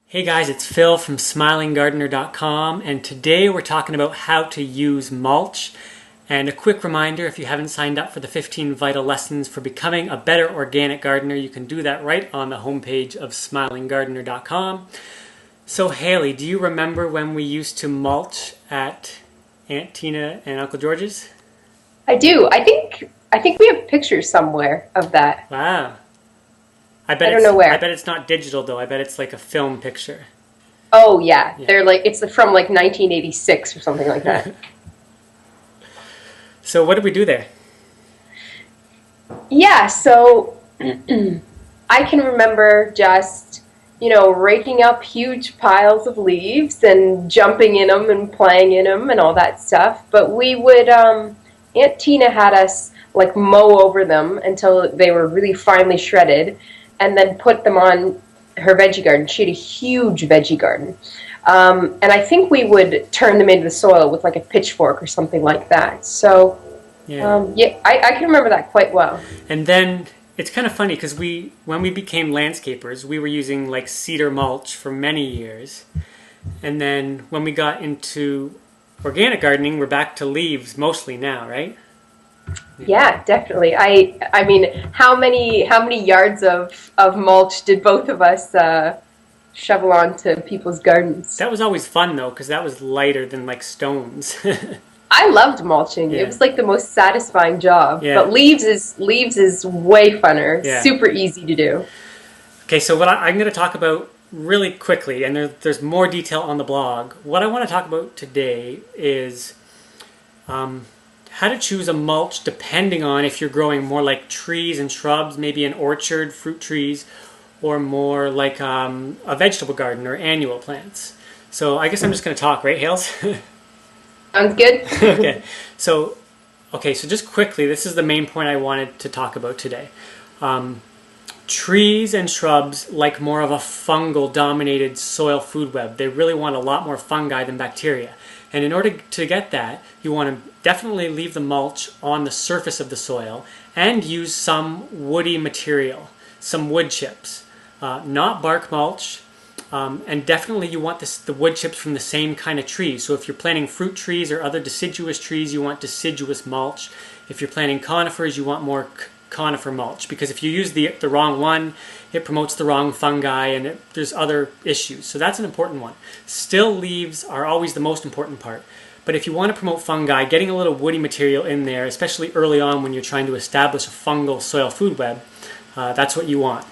Hey guys, it's Phil from smilinggardener.com, and today we're talking about how to use mulch. And a quick reminder, if you haven't signed up for the 15 vital lessons for becoming a better organic gardener, you can do that right on the homepage of smilinggardener.com. So Haley, do you remember when we used to mulch at Aunt Tina and Uncle George's? I do. I think we have pictures somewhere of that. Wow. I I don't know I where. bet it's not digital though. I bet it's like a film picture. Oh yeah, Yeah. they're like it's from like 1986 or something like that. So what did we do there? Yeah, so I can remember just, raking up huge piles of leaves and jumping in them and playing in them and all that stuff. But we would, Aunt Tina had us like mow over them until they were really finely shredded and then put them on her veggie garden. She had a huge veggie garden. And I think we would turn them into the soil with like a pitchfork or something like that. So, Yeah. yeah, I can remember that quite well. And then it's kind of funny because when we became landscapers, we were using like cedar mulch for many years. And then when we got into organic gardening, we're back to leaves mostly now, right? Yeah, definitely. I mean, how many yards of mulch did both of us shovel onto people's gardens? That was always fun though, because that was lighter than like stones. I loved mulching. It Yeah. was like the most satisfying job. Yeah. But leaves is way funner. Yeah. Super easy to do. Okay, so I'm going to talk about really quickly, and there's more detail on the blog. What I want to talk about today is how to choose a mulch depending on if you're growing more like trees and shrubs, maybe an orchard, fruit trees, or more like a vegetable garden or annual plants. So I guess I'm just going to talk, right, Hales? Sounds good? Okay. So, so just quickly, this is the main point I wanted to talk about today. Trees and shrubs like more of a fungal dominated soil food web. They really want a lot more fungi than bacteria. And in order to get that, you want to definitely leave the mulch on the surface of the soil and use some woody material, some wood chips, not bark mulch. And definitely you want the wood chips from the same kind of tree. So if you're planting fruit trees or other deciduous trees, you want deciduous mulch. If you're planting conifers, you want more conifer mulch, because if you use the wrong one, it promotes the wrong fungi and there's other issues. So that's an important one. Still, leaves are always the most important part. But if you want to promote fungi, getting a little woody material in there, especially early on when you're trying to establish a fungal soil food web, that's what you want.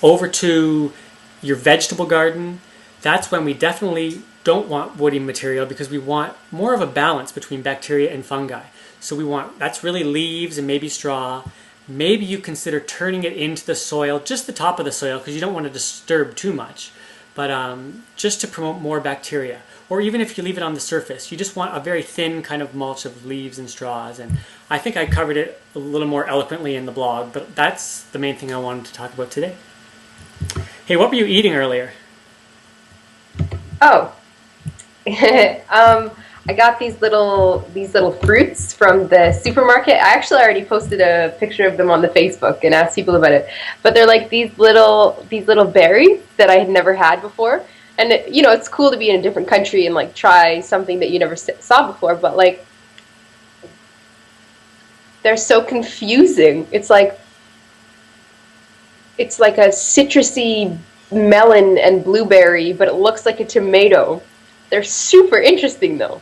Over to your vegetable garden, that's when we definitely don't want woody material because we want more of a balance between bacteria and fungi. So that's really leaves and maybe straw. Maybe you consider turning it into the soil, just the top of the soil, because you don't want to disturb too much, but just to promote more bacteria. Or even if you leave it on the surface, you just want a very thin kind of mulch of leaves and straws. And I think I covered it a little more eloquently in the blog, but that's the main thing I wanted to talk about today. Hey, what were you eating earlier? Oh. I got these little fruits from the supermarket. I actually already posted a picture of them on the Facebook and asked people about it. But they're like these little berries that I had never had before. And it's cool to be in a different country and like try something that you never saw before, but like they're so confusing. It's like a citrusy melon and blueberry, but it looks like a tomato. They're super interesting though.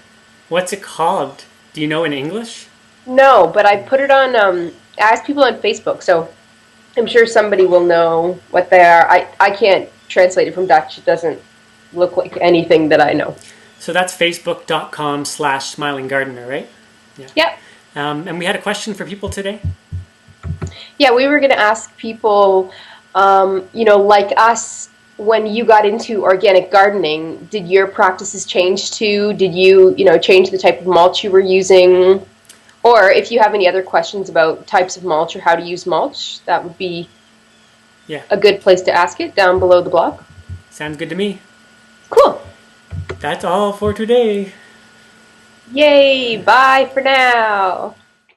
What's it called? Do you know in English? No, but I put it on, I asked people on Facebook, so I'm sure somebody will know what they are. I can't translate it from Dutch. It doesn't look like anything that I know. So that's facebook.com/smilinggardener, right? Yeah. Yep. And we had a question for people today. Yeah, we were going to ask people, like us, when you got into organic gardening, did your practices change too? Did you, change the type of mulch you were using? Or if you have any other questions about types of mulch or how to use mulch, that would be a good place to ask it down below the blog. Sounds good to me. Cool. That's all for today. Yay, bye for now.